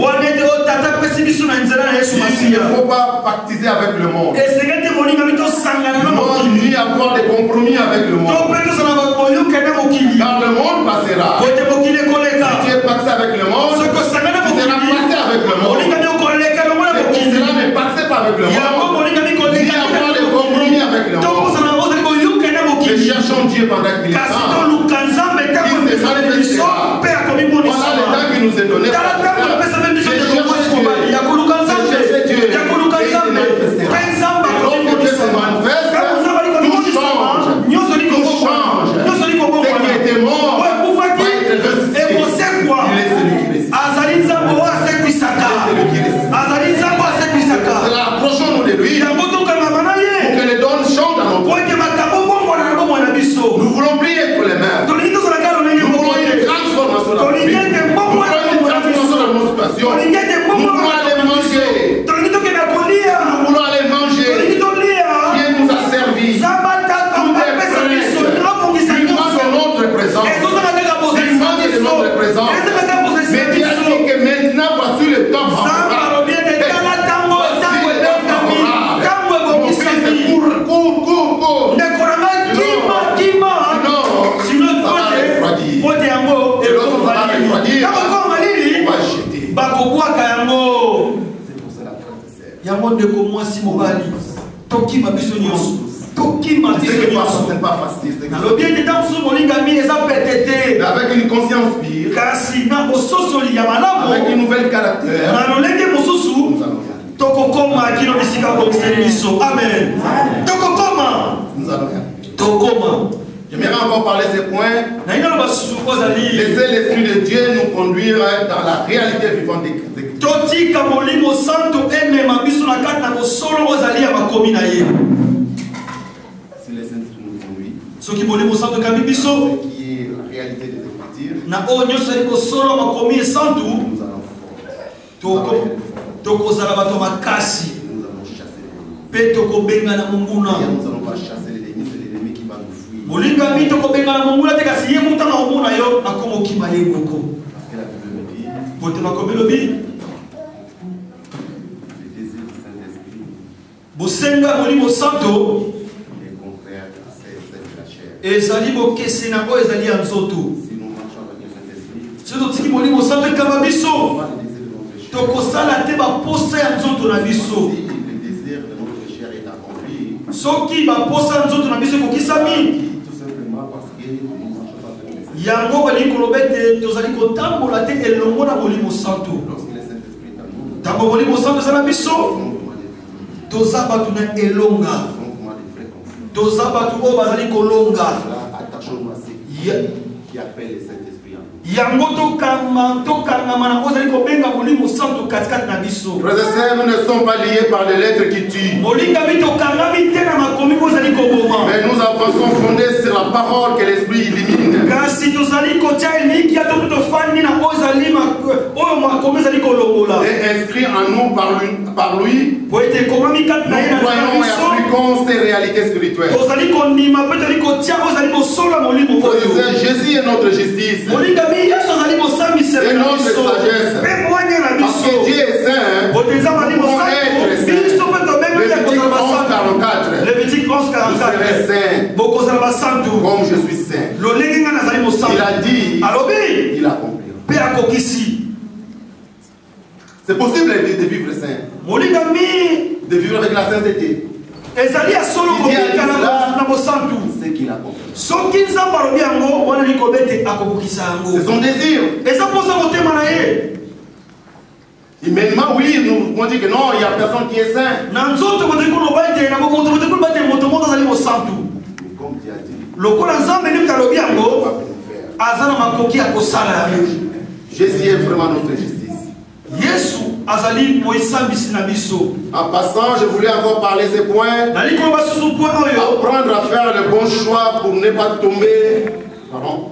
Il ne faut pas pactiser avec le monde. Non, ni avoir des compromis avec le monde. Car le monde passera. Si tu es pacté avec le monde, tu seras pacté avec le monde. Et tu seras ne pacté pas avec le monde, ni avoir des compromis avec le monde. Mais cherchons Dieu pendant qu'il est temps. Il se manifestera. Voilà le temps qui nous est donné. Cherchez Dieu. Et il se manifestera. Et lorsque Dieu se manifeste, tout change. Tout change. Ce qui était mort va être ressuscité. Il est celui qui ressuscite. Il est celui qui ressuscite. yango ndeko mwasi mobali tokima biso nyonso tokima biso nyonso c'est pas facile. nalobi ete ntango mosusu molingami eza pete te Avec une conscience pure, kasi na bososoli ya malamu avec un nouvel caractère, na lolenge mosusu nous allons y arriver. tokokoma kino bisika bokiseli biso amen tokokoma Nous allons y arriver. tokoma J'aimerais encore parler de ces points. naina lo basusu ozali Laissez l'Esprit de Dieu nous conduire dans la réalité vivante des Christ. totika molimo santo emema biso na kati na bosolo ozali ya bakomi na ye Si les Saints nous conduisent, soki molimo santo ekambi biso ce qui est la réalité des Écritures, na oyo nyonso ezali bosolo ya bakomi esantu nous allons fort. tokozala bato makasi Nous allons chasser les mpe tokobengana ennemis. monguna Nous n'allons pas chasser les ennemis, c'est l'ennemi qui va nous fuir. molingami tokobengana monguna te kasi ye mutana omona yo akomokima ye moko Parce que la Bible me dit, bote bakomi elobi le désir du Saint-Esprit bosenga molimo santo est contraire à celle de la chair. ezali bokese na oyo ezali ya nzoto Si nous marchons avec le Saint-Esprit, soki totiki molimo santo ekamba biso on va le désir de notre chair. tokosala te baposa ya nzoto na biso Si le désir de notre chair est accompli, soki baposa ya nzoto na biso ekokisami tout simplement parce que nous ne marchons pas avec le Saint-Esprit. yango balingi koloba ete tozali kotambola te elongo na molimo santo Lorsque le Saint-Esprit est en nous, ntango molimo santo eza na nous biso sommes vraiment des toza bato na elonga nous sommes vraiment des vrais confiants. toza bato oyo bazali kolonga Cela, attachons-nous à ce Ya- qui appelle le Saint-Esprit en nous. yango tokangama na oyo ozali kobenga molimo santo katikati na biso Frères et sœurs, nous ne sommes pas liés par des lettres qui tuent. molingami tokangami te na makomi oyo ozali koboma Mais nous avançons fondés sur la parole que l'Esprit illumine. kasi tozali kotia elikia to mpe tofandi na oyo ezali oyo makomi ezali kolongola Et inscrit en nous par lui, po ete ekomami kati na ye nous na nzela croyons et biso appliquons ces réalités spirituelles. tozali kondima mpe tozali kotia oyo ezali bosolo ya molimo Frères et oyo sœurs, Jésus est notre justice. molingami yesu azali bosambiselo na Et biso notre sagesse. mpe mwanya na Parce que biso Dieu est saint, bote eza nous molimo pouvons santo être biso saints. mpe tobengaki ya Lévitique kozala 11, basantu 44. Lévitique 11, Vous serez 44 saints bokozala basantu comme je suis saint. lolenge nga nazali Il mosantu a dit, alobi il accomplira. mpe akokisi C'est possible de vivre saint, molingami de vivre avec la sainteté. ezali ya solo kobika na mosantu C'est qu'il accomplit. soki nzambe alobi yango wana likobe ete akokokisa C'est yango son désir. eza mposa motema na ye Humainement, oui, nous on dit que non, il n'y a personne qui est saint. na nzoto boteki koloba ete na bomoto boteki koloba ete moto moko azali mosantu Mais comme Dieu a dit, lokola nzambe ndenge alobi il yango va nous faire. aza na makoki ya kosala yango Jésus est vraiment notre justice. yesu azali moisambisi na biso En passant, je voulais encore parler ces points. nali koloba susu point oyo Apprendre à faire le bon choix pour ne pas tomber. Pardon.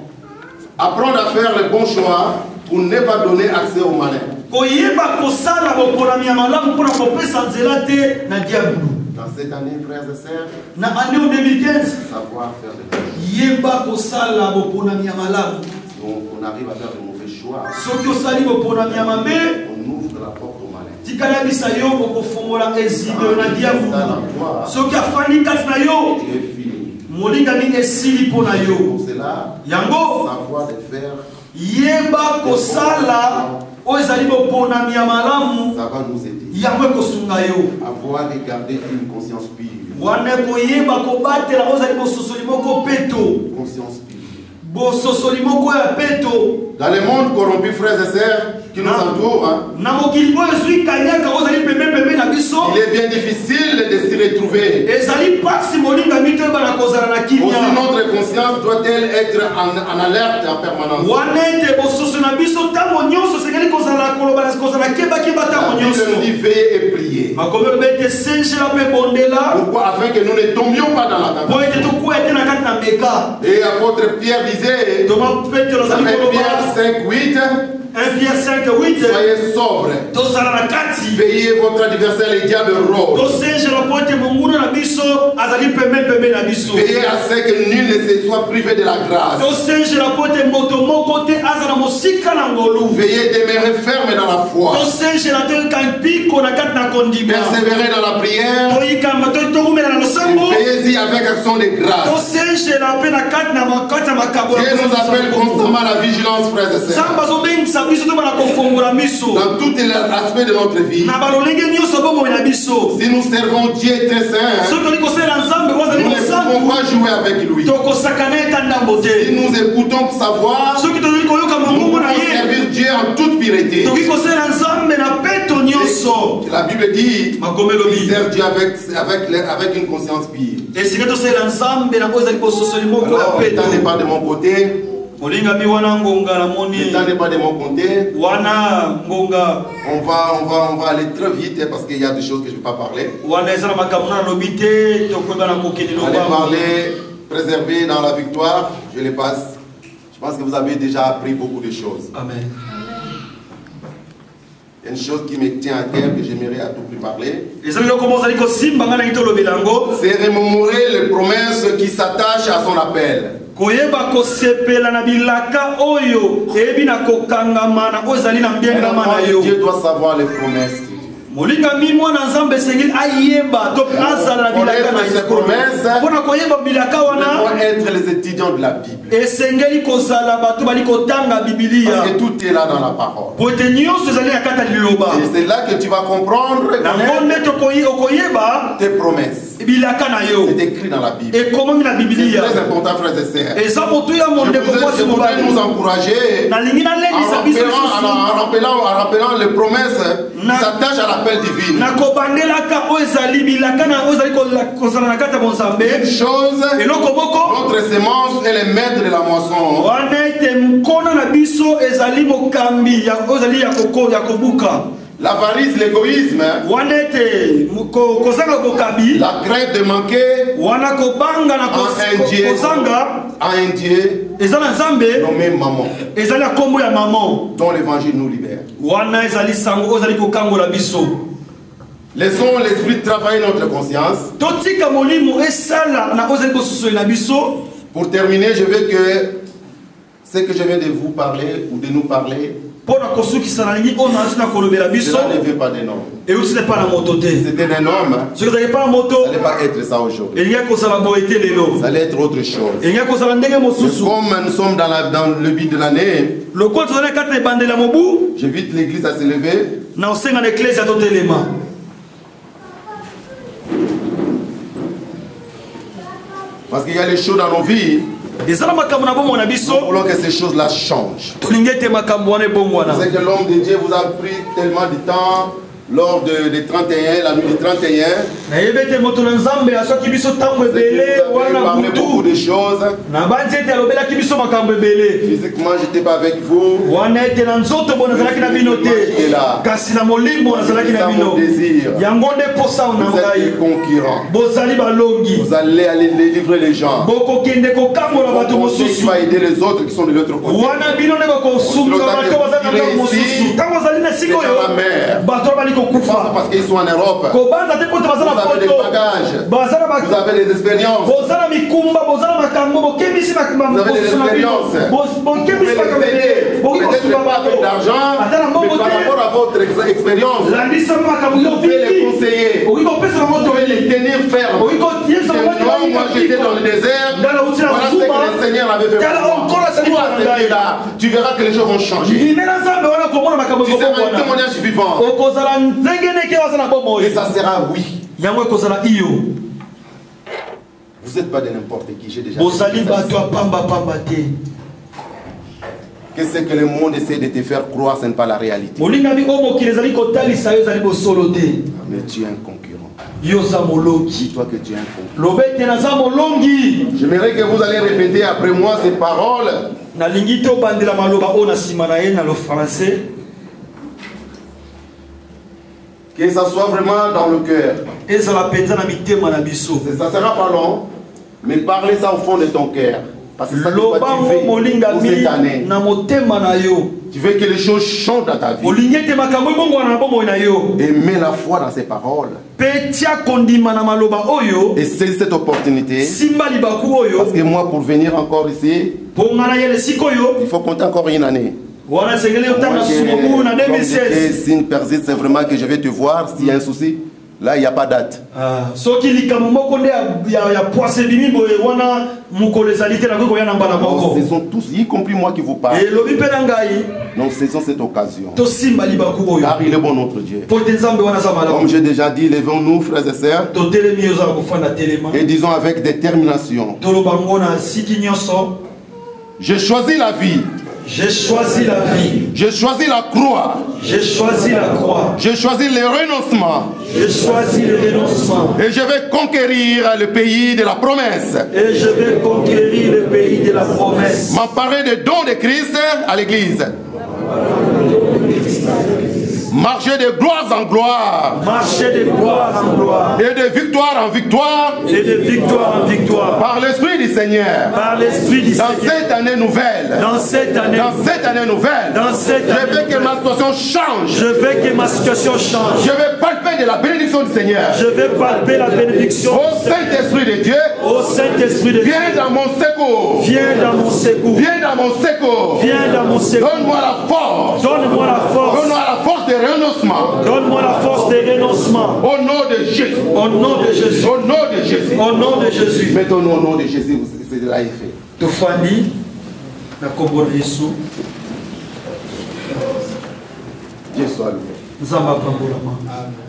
Apprendre à faire le bon choix pour ne pas donner accès au malin. koyeba kosala boponami ya malamu mpona kopesa nzela te na diabulu Dans cette année, frères et sœurs, na année 2015 savoir faire le bon choix. yeba kosala boponami ya malamu Donc, on arrive à faire de mauvais choix. soki osali boponami ya mabe On ouvre la porte au malin. tikala bisa yo okofongola ezibelo na diabulu Pour soki afandi kati na yo Dieu est fini. molingami esili mpo na yo Pour cela, yango savoir de faire, yeba kosala oyo ezali boponami ya malamu ça va nous aider. yango ekosunga yo Avoir regardé une conscience pure. wana koyeba kobatela oyo ezali bososoli moko peto Conscience pure. bososoli moko ya peto Dans le monde corrompu, frères et sœurs, qui nous entourent, hein, na mokili oyo ezwi kanyaka oyo ezali pembepembe na biso il est bien difficile de se retrouver. ezali pasi molingami toyebana kozala na Aussi, kimia notre conscience doit-elle être en alerte en permanence. wana ete bososo na biso ntango nyonso esengeli kozala koloba kozala kebakeba La ntango Bible nyonso nous dit veiller et prier. makomi oloba ete sengela mpe bondela Pourquoi? Afin que nous ne tombions pas dans la po ete tentation. tokuya te na kati na meka Et apôtre Pierre disait, toma petelo azali 1 koloba Pierre 5, 8, 1 Pierre 5 8 soyez sobres. tozala na kati Veillez votre adversaire, le diable rôde. tosengela po ete monguna na biso azali pembepembe na biso Veillez à ce que nul ne se soit privé de la grâce. tosengela po ete moto moko te aza na mosika na ngolu Veillez demeurer ferme dans la foi. tosengela toyoka mpiko na kati na kondima Persévérez dans la prière. toyikamba tokumela na losambo Veillez-y avec action de grâce. tosengela mpe na kati ya makabo Dieu nous appelle constamment à la vigilance, frères et sœurs. nzambe azobengisa biso tobana kofongola miso Dans tous les aspects de notre vie. na balolenge nyonso bomoi na Si nous servons Dieu très saint, nous ne pouvons pas jouer avec lui. Si nous écoutons pour savoir, nous pouvons servir Dieu en toute pureté. La Bible dit qu'il sert Dieu avec une conscience pure. Alors, le temps n'est pas de mon côté. Le temps n'est pas de mon côté. On va aller très vite parce qu'il y a des choses que je ne vais pas parler. On va parler, préserver dans la victoire. Je les passe. Je pense que vous avez déjà appris beaucoup de choses. Amen. Il y a une chose qui me tient à cœur que j'aimerais à tout prix parler. C'est remémorer les promesses qui s'attachent à son appel. Dieu doit savoir les promesses. Molinga mimwa na nzambe sengeli ayeba to azala bilaka na promesse pona koyeba bilaka wana doit être les étudiants de la Bible et sengeli kozala batu bali kotanga Biblia parce que tout est là dans la parole pote nyonso zali akata liloba et c'est là que tu vas comprendre tes promesses bilaka na yo c'est écrit dans la Bible et comment la Biblia c'est très important frères et sœurs et ça moto ya monde ko je voudrais nous encourager na lingina en rappelant les promesses qui s'attachent à l'appel divine. Une chose, notre sémence est le maître de la moisson. L'avarice, l'égoïsme, la crainte de manquer à un Dieu nommé Maman, dont l'évangile nous libère. Laissons l'esprit travailler notre conscience. Pour terminer, je veux que ce que je viens de vous parler ou de nous parler, cela ne veut pas d'un homme. C'était d'un homme, ça n'allait pas être ça aujourd'hui. Ça allait être autre chose. Et comme nous sommes dans le but de l'année, j'invite l'église à se lever. Parce qu'il y a les choses dans nos vies. Nous voulons que ces choses-là changent. C'est que l'homme de Dieu vous a pris tellement de temps lors des 31, la nuit du 31. Vous avez parlé beaucoup de choses. Physiquement, je n'étais pas avec vous. Vous êtes là. C'est ça mon désir. Vous êtes des concurrents. Vous allez aller livrer les gens. Qui va aider les autres qui sont de l'autre côté. C'est dans la mer. Parce qu'ils sont en Europe. Vous avez des bagages. Vous avez des expériences. Vous avez des expériences. Vous pouvez les aider. Peut-être pas avec d'argent, mais par rapport à votre expérience, vous pouvez les conseiller. Vous pouvez les tenir fermes. Moi j'étais dans le désert. Voilà ce que le Seigneur avait fait pour moi. Tu verras que les choses vont changer. Tu seras un témoignage vivant. Et ça sera oui. Vous n'êtes pas de n'importe qui. J'ai déjà dit que ce que le monde essaie de te faire croire, ce n'est pas la réalité. Mais tu es un concurrent. Dis-toi que tu es un concurrent. J'aimerais que vous allez répéter après moi ces paroles. Que ça soit vraiment dans le cœur. Ça sera pas long, mais parlez ça au fond de ton cœur. Parce que ça tu veux pour cette année. Tu veux que les choses changent dans ta vie. Et mets la foi dans ces paroles. Et saisis cette opportunité. Parce que moi, pour venir encore ici, il faut compter encore une année. Signe persiste, c'est vraiment que je vais te voir s'il y a un souci. Là, il n'y a pas date. Non, ce sont tous, y compris moi qui vous parle. Donc, saisissons cette occasion. Car il est bon notre Dieu. Comme j'ai déjà dit, levons-nous, frères et sœurs, et disons avec détermination: j'ai choisi la vie. J'ai choisi la vie. J'ai choisi la croix. J'ai choisi la croix. J'ai choisi le renoncement. J'ai choisi le renoncement. Et je vais conquérir le pays de la promesse. Et je vais conquérir le pays de la promesse. M'emparer des dons de Christ à l'église. Marcher de gloire en gloire. Marcher de gloire en gloire. Et de victoire en victoire. Et de victoire en victoire. Par l'Esprit du Seigneur. Par l'Esprit du Seigneur. Dans cette année nouvelle. Dans cette année. Dans cette année nouvelle. Dans cette année. Je veux que ma situation change. Je veux que ma situation change. Je vais palper de la bénédiction du Seigneur. Je vais palper la bénédiction. Ô Saint-Esprit de Dieu. Ô Saint-Esprit de Dieu. Viens dans mon secours. Viens dans mon secours. Viens dans mon secours. Viens dans mon secours. Donne-moi la force. Donne-moi la force. Donne-moi la force de renoncement. Donne-moi la force de renoncement. Au nom de Jésus. Au nom de Jésus. Au nom de Jésus. Au nom de Jésus. Mettons-nous au nom de Jésus. C'est de là il fait. Tofani na kombo na Yesu. Dieu soit loué. Nzamba pambolama.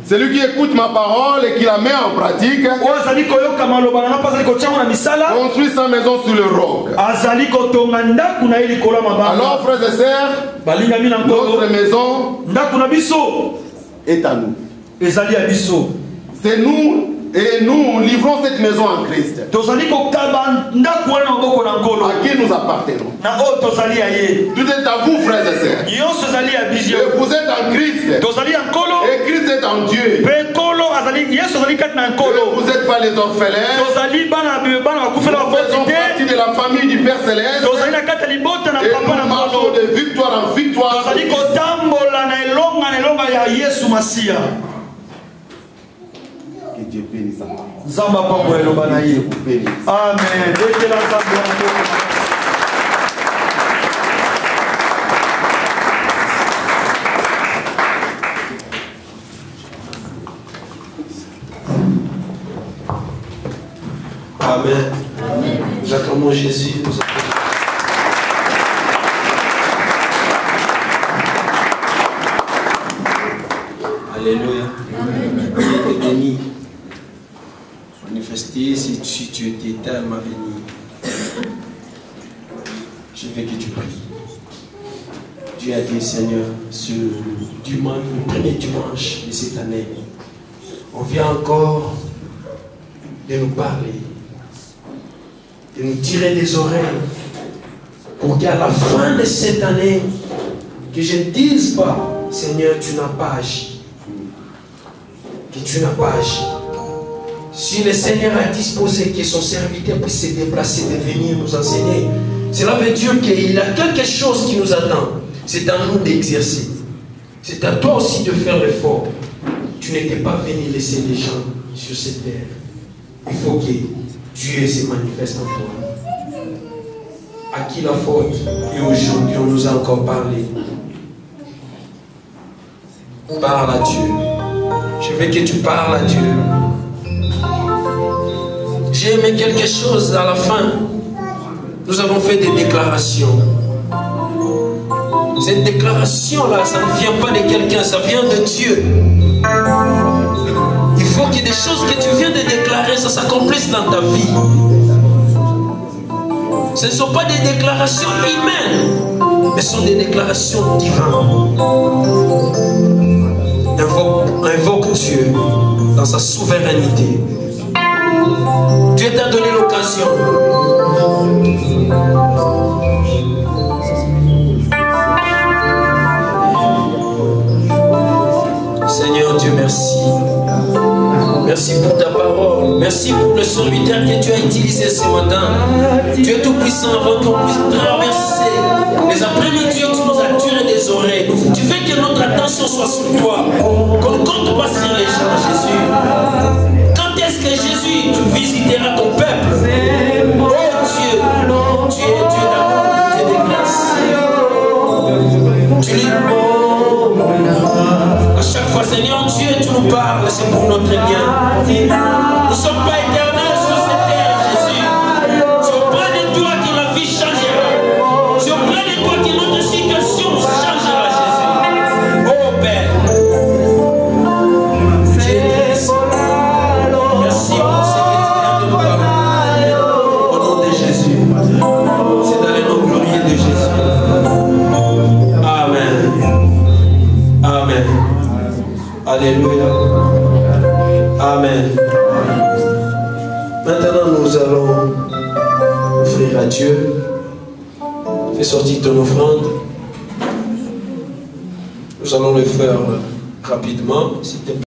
Celui qui écoute ma parole et qui la met en pratique construit sa maison sur le roc. Alors, frères et sœurs, notre maison est à nous. C'est nous. Et nous livrons cette maison en Christ. À qui nous appartenons? Tout est à vous, frères et sœurs. Et vous êtes en Christ. Et Christ est en Dieu. Et vous n'êtes pas les orphelins. Nous faisons partie de la famille du Père Céleste. Et nous marchons de victoire en victoire. Que Dieu bénisse en moi. Amen. Amen. Nous acclamons Jésus. Alléluia. Dieu est béni. Manifester si tu étais tellement béni. Je veux que tu pries. Dieu a dit, Seigneur, ce dimanche, le premier dimanche de cette année, on vient encore de nous parler, de nous tirer les oreilles, pour qu'à la fin de cette année, que je ne dise pas, Seigneur, tu n'as pas agi. Que tu n'as pas agi. Si le Seigneur a disposé que son serviteur puisse se déplacer et venir nous enseigner, cela veut dire qu'il a quelque chose qui nous attend. C'est à nous d'exercer. C'est à toi aussi de faire l'effort. Tu n'étais pas venu laisser les gens sur cette terre. Il faut que Dieu se manifeste en toi. À qui la faute? Et aujourd'hui, on nous a encore parlé. Parle à Dieu. Je veux que tu parles à Dieu. J'ai aimé quelque chose à la fin. Nous avons fait des déclarations. Cette déclaration-là, ça ne vient pas de quelqu'un, ça vient de Dieu. Il faut que des choses que tu viens de déclarer, ça s'accomplisse dans ta vie. Ce ne sont pas des déclarations humaines, mais ce sont des déclarations divines. Invoque Dieu dans sa souveraineté. Dieu t'a donné l'occasion. Seigneur Dieu, merci. Merci pour ta parole. Merci pour le serviteur que tu as utilisé ce matin. Tu es tout puissant avant qu'on puisse traverser les après-midi. Tu nous as tiré des oreilles. Tu fais que notre attention soit sur toi. Qu'on ne compte pas sur les gens, Jésus. Quand est-ce que Jésus, tu visiteras ton peuple? Oh Dieu, tu es Dieu d'amour, Dieu de grâce. Tu es bon. À chaque fois, Seigneur Dieu, tu nous parles, c'est pour notre bien. Nous ne sommes pas éternels sur cette terre, Jésus. C'est auprès de toi que la vie changera. C'est auprès de toi que notre situation changera, Jésus. Oh Père. Merci pour ce que tu viens de nous parler. Au nom de Jésus. C'est dans le nom glorieux de Jésus. Amen. Amen. Alléluia. Amen. Maintenant, nous allons offrir à Dieu. Fais sortir ton offrande. Nous allons le faire rapidement. S'il te plaît.